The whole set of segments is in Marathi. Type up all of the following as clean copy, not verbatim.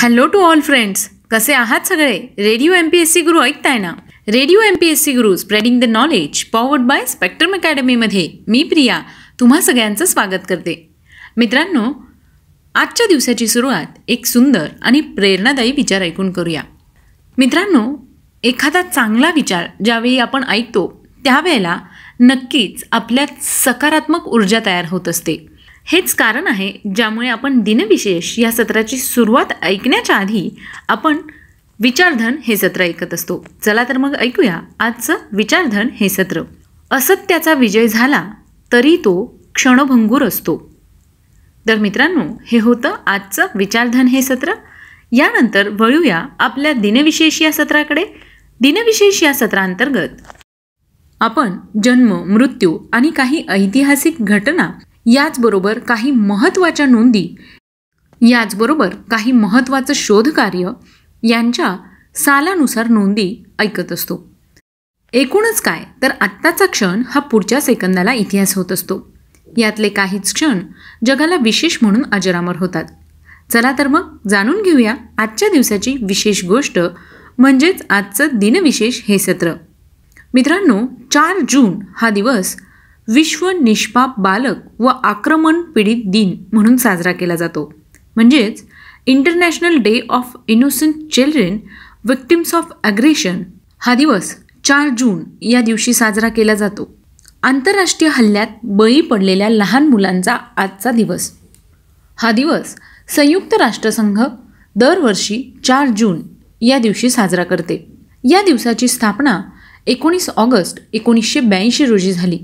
हॅलो टू ऑल फ्रेंड्स, कसे आहात सगळे? रेडिओ MPSC गुरु ऐकताय ना? Radio MPSC Guru spreading the knowledge powered by Spectrum अकॅडमीमध्ये मी प्रिया तुम्हा सगळ्यांचं स्वागत करते. मित्रांनो, आजच्या दिवसाची सुरुवात एक सुंदर आणि प्रेरणादायी विचार ऐकून करूया. मित्रांनो, एखादा चांगला विचार ज्यावेळी आपण ऐकतो त्यावेळेला नक्कीच आपल्यात सकारात्मक ऊर्जा तयार होत असते. हेच कारण आहे ज्यामुळे आपण दिनविशेष या सत्राची सुरुवात ऐकण्याच्या आधी आपण विचारधन हे सत्र ऐकत असतो. चला तर मग ऐकूया आजचं विचारधन हे सत्र. असत्याचा विजय झाला तरी तो क्षणभंगूर असतो. तर मित्रांनो, हे होतं आजचं विचारधन हे सत्र. यानंतर वळूया आपल्या दिनविशेष या सत्राकडे. दिनविशेष या सत्रांतर्गत आपण जन्म, मृत्यू आणि काही ऐतिहासिक घटना, याचबरोबर काही महत्त्वाच्या नोंदी, याचबरोबर काही महत्त्वाचं शोधकार्य यांच्या सालानुसार नोंदी ऐकत असतो. एकूणच काय तर आत्ताचा क्षण हा पुढच्या सेकंदाला इतिहास होत असतो. यातले काहीच क्षण जगाला विशेष म्हणून अजरामर होतात. चला तर मग जाणून घेऊया आजच्या दिवसाची विशेष गोष्ट, म्हणजेच आजचं दिनविशेष हे सत्र. मित्रांनो, 4 जून हा दिवस विश्व निष्पाप बालक व आक्रमण पीडित दिन म्हणून साजरा केला जातो. म्हणजेच international day of innocent children victims of aggression हा दिवस 4 जून या दिवशी साजरा केला जातो. आंतरराष्ट्रीय हल्ल्यात बळी पडलेल्या लहान मुलांचा आजचा दिवस. हा दिवस संयुक्त राष्ट्रसंघ दरवर्षी 4 जून या दिवशी साजरा करते. या दिवसाची स्थापना 19 ऑगस्ट 1982 रोजी झाली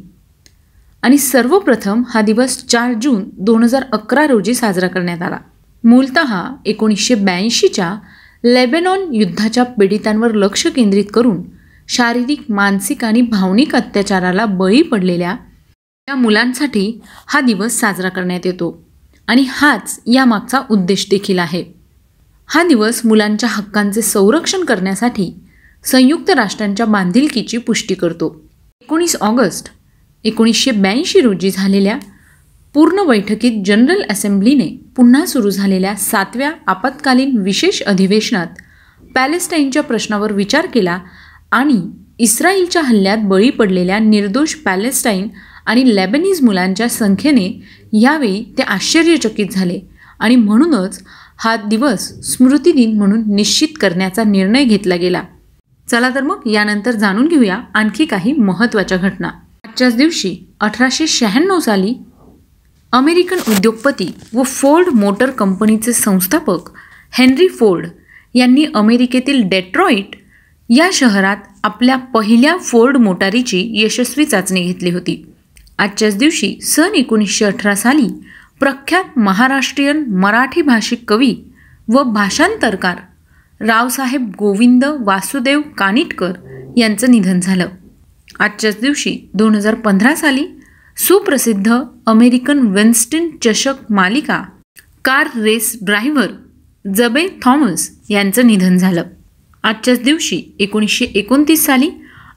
आणि सर्वप्रथम हा दिवस 4 जून 2011 रोजी साजरा करण्यात आला. मूलतः 1982च्या लेबनॉन युद्धाच्या पीडितांवर लक्ष केंद्रित करून शारीरिक, मानसिक आणि भावनिक अत्याचाराला बळी पडलेल्या या मुलांसाठी हा दिवस साजरा करण्यात येतो आणि हाच यामागचा उद्देश देखील आहे. हा दिवस मुलांच्या हक्कांचे संरक्षण करण्यासाठी संयुक्त राष्ट्रांच्या बांधिलकीची पुष्टी करतो. 19 ऑगस्ट 1982 रोजी झालेल्या पूर्ण बैठकीत जनरल असेंब्लीने पुन्हा सुरू झालेल्या 7व्या आपत्कालीन विशेष अधिवेशनात पॅलेस्टाईनच्या प्रश्नावर विचार केला आणि इस्रायलच्या हल्ल्यात बळी पडलेल्या निर्दोष पॅलेस्टाईन आणि लेबनीज मुलांच्या संख्येने यावेळी ते आश्चर्यचकित झाले आणि म्हणूनच हा दिवस स्मृती दिन म्हणून निश्चित करण्याचा निर्णय घेतला गेला. चला तर मग यानंतर जाणून घेऊया आणखी काही महत्त्वाच्या घटना. आजच्याच दिवशी 1896 साली अमेरिकन उद्योगपती व फोर्ड मोटर कंपनीचे संस्थापक हेनरी फोर्ड यांनी अमेरिकेतील डेट्रॉईट या शहरात आपल्या पहिल्या फोर्ड मोटारीची यशस्वी चाचणी घेतली होती. आजच्याच दिवशी सन 1918 साली प्रख्यात महाराष्ट्रीयन मराठी भाषिक कवी व भाषांतरकार रावसाहेब गोविंद वासुदेव कानिटकर यांचं निधन झालं. आजच्याच दिवशी 2015 साली सुप्रसिद्ध अमेरिकन विन्स्टन चषक मालिका कार रेस ड्रायव्हर जबे थॉमस यांचं निधन झालं. आजच्याच दिवशी 1929 साली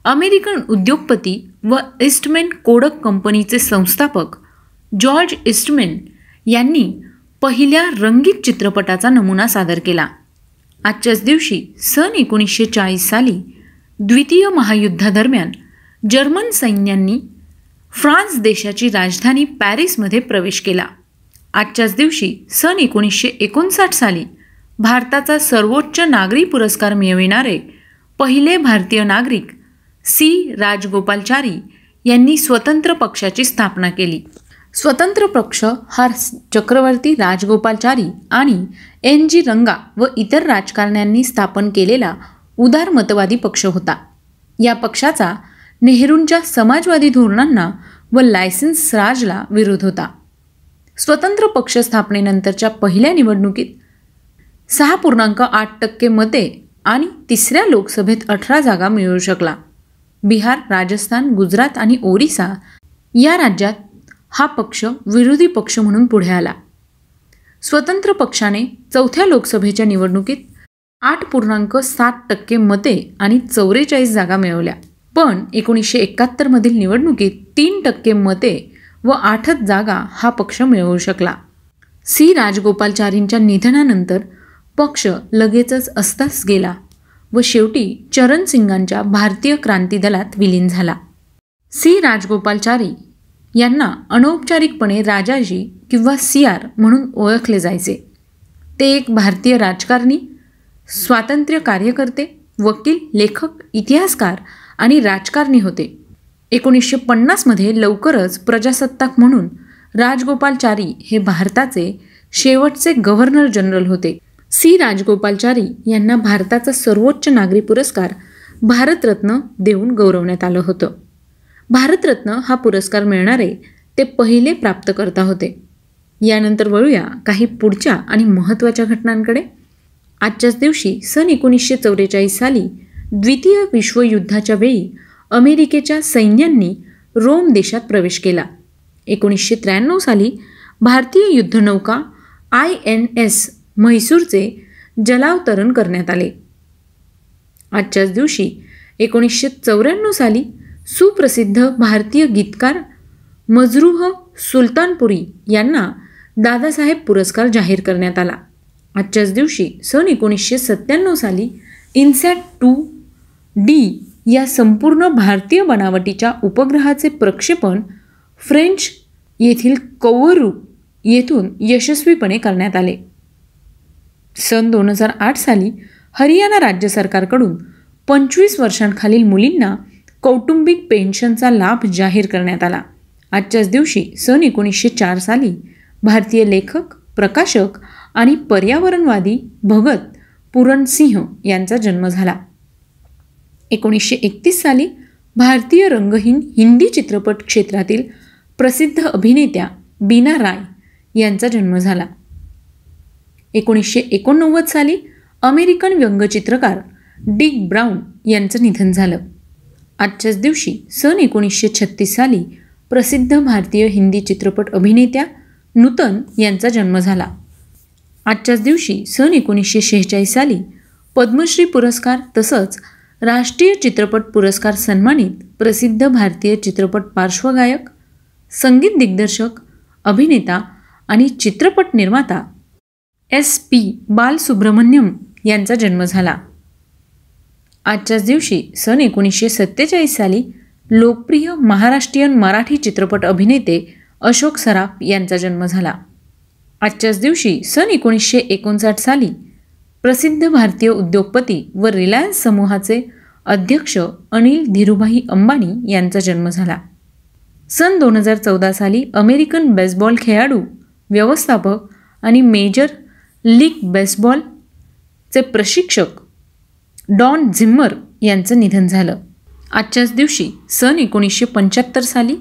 अमेरिकन उद्योगपती व ईस्टमॅन कोडक कंपनीचे संस्थापक जॉर्ज ईस्टमॅन यांनी पहिल्या रंगीत चित्रपटाचा नमुना सादर केला. आजच्याच दिवशी सन 1940 साली द्वितीय महायुद्धादरम्यान जर्मन सैन्यांनी फ्रान्स देशाची राजधानी पॅरिसमध्ये प्रवेश केला. आजच्याच दिवशी सन 1959 साली भारताचा सर्वोच्च नागरी पुरस्कार मिळविणारे पहिले भारतीय नागरिक सी राजगोपालचारी यांनी स्वतंत्र पक्षाची स्थापना केली. स्वतंत्र पक्ष हा चक्रवर्ती राजगोपालचारी आणि NG रंगा व इतर राजकारण्यांनी स्थापन केलेला उदारमतवादी पक्ष होता. या पक्षाचा नेहरूंच्या समाजवादी धोरणांना व लायसन्स राजला विरोध होता. स्वतंत्र पक्ष स्थापनेनंतरच्या पहिल्या निवडणुकीत 6.8% मते आणि तिसऱ्या लोकसभेत 18 जागा मिळवू शकला. बिहार, राजस्थान, गुजरात आणि ओरिसा या राज्यात हा पक्ष विरोधी पक्ष म्हणून पुढे आला. स्वतंत्र पक्षाने चौथ्या लोकसभेच्या निवडणुकीत 8.7% मते आणि 44 जागा मिळवल्या. पण 1971 मधील निवडणुकीत 3% मते व 8 जागा हा पक्ष मिळवू शकला. सी राजगोपालचारींच्या निधनानंतर पक्ष लगेचच अस्तास गेला व शेवटी चरण सिंगांच्या भारतीय क्रांती दलात विलीन झाला. सी राजगोपालाचारी यांना अनौपचारिकपणे राजाजी किंवा CR म्हणून ओळखले जायचे. ते एक भारतीय राजकारणी, स्वातंत्र्य कार्यकर्ते, वकील, लेखक, इतिहासकार आणि राजकारणी होते. 1950 लवकरच प्रजासत्ताक म्हणून राजगोपालाचारी हे भारताचे शेवटचे गव्हर्नर जनरल होते. सी राजगोपालाचारी यांना भारताचा सर्वोच्च नागरी पुरस्कार भारतरत्न देऊन गौरवण्यात आलं होतं. भारतरत्न हा पुरस्कार मिळणारे ते पहिले प्राप्तकर्ता होते. यानंतर वळूया काही पुढच्या आणि महत्त्वाच्या घटनांकडे. आजच्याच दिवशी सन 1944 साली द्वितीय विश्वयुद्धाच्या वेळी अमेरिकेच्या सैन्यांनी रोम देशात प्रवेश केला. 1993 साली भारतीय युद्धनौका INS म्हैसूरचे जलावतरण करण्यात आले. आजच्याच दिवशी 1994 साली सुप्रसिद्ध भारतीय गीतकार मजरूह सुलतानपुरी यांना दादासाहेब पुरस्कार जाहीर करण्यात आला. आजच्याच दिवशी सन 1997 साली INSAT-2D या संपूर्ण भारतीय बनावटीच्या उपग्रहाचे प्रक्षेपण फ्रेंच येथील कौवरू येथून यशस्वीपणे करण्यात आले. सन 2008 साली हरियाणा राज्य सरकारकडून 25 वर्षांखालील मुलींना कौटुंबिक पेन्शनचा लाभ जाहीर करण्यात आला. आजच्याच दिवशी सन 1904 साली भारतीय लेखक, प्रकाशक आणि पर्यावरणवादी भगत पूरण सिंह यांचा जन्म झाला. 1931 साली भारतीय रंगहीन हिंदी चित्रपट क्षेत्रातील प्रसिद्ध अभिनेत्या बीना राय यांचा जन्म झाला. 1989 साली अमेरिकन व्यंगचित्रकार डिक ब्राउन यांचं निधन झालं. आजच्याच दिवशी सन 1936 साली प्रसिद्ध भारतीय हिंदी चित्रपट अभिनेत्या नूतन यांचा जन्म झाला. आजच्याच दिवशी सन 1946 साली पद्मश्री पुरस्कार तसंच राष्ट्रीय चित्रपट पुरस्कार सन्मानित प्रसिद्ध भारतीय चित्रपट पार्श्वगायक, संगीत दिग्दर्शक, अभिनेता आणि चित्रपट निर्माता SP बालसुब्रमण्यम यांचा जन्म झाला. आजच्याच दिवशी सन 1947 साली लोकप्रिय महाराष्ट्रीयन मराठी चित्रपट अभिनेते अशोक सराफ यांचा जन्म झाला. आजच्याच दिवशी सन 1959 साली प्रसिद्ध भारतीय उद्योगपती व रिलायन्स समूहाचे अध्यक्ष अनिल धीरूभाई अंबानी यांचा जन्म झाला. सन 2014 साली अमेरिकन बेसबॉल खेळाडू, व्यवस्थापक आणि मेजर लीग बेसबॉलचे प्रशिक्षक डॉन झिम्मर यांचं निधन झालं. आजच्याच दिवशी सन 1975 साली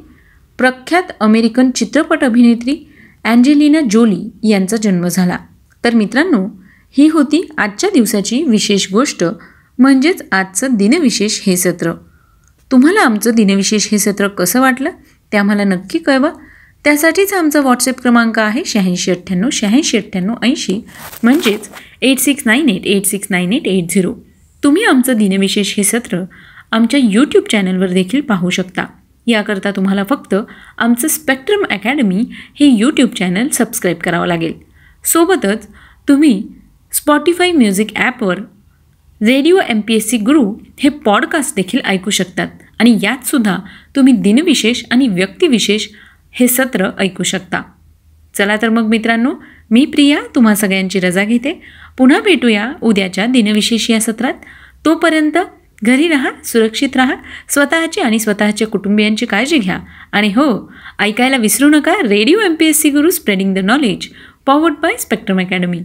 प्रख्यात अमेरिकन चित्रपट अभिनेत्री अँजेलिना जोली यांचा जन्म झाला. तर मित्रांनो, ही होती आजच्या दिवसाची विशेष गोष्ट, म्हणजेच आजचं दिनविशेष हे सत्र. तुम्हाला आमचं दिनविशेष हे सत्र कसं वाटलं ते आम्हाला नक्की कळवा. त्यासाठीच आमचा व्हॉट्सअप क्रमांक आहे 8698 म्हणजेच 8698869880. तुम्ही आमचं दिनविशेष हे सत्र आमच्या यूट्यूब चॅनलवर देखील पाहू शकता. याकरता तुम्हाला फक्त आमचं स्पेक्ट्रम अकॅडमी हे यूट्यूब चॅनल सबस्क्राईब करावं लागेल. सोबतच तुम्ही स्पॉटिफाय म्युझिक ॲपवर रेडिओ MPSC गुरु हे पॉडकास्ट देखील ऐकू शकतात आणि यातसुद्धा तुम्ही दिनविशेष आणि व्यक्तिविशेष हे सत्र ऐकू शकता. चला तर मग मित्रांनो, मी प्रिया तुम्हा सगळ्यांची रजा घेते. पुन्हा भेटूया उद्याच्या दिनविशेष या सत्रात. तोपर्यंत घरी राहा, सुरक्षित राहा, स्वतःची आणि स्वतःच्या कुटुंबियांची काळजी घ्या आणि हो, ऐकायला विसरू नका radio MPSC Guru spreading the knowledge, powered by spectrum academy.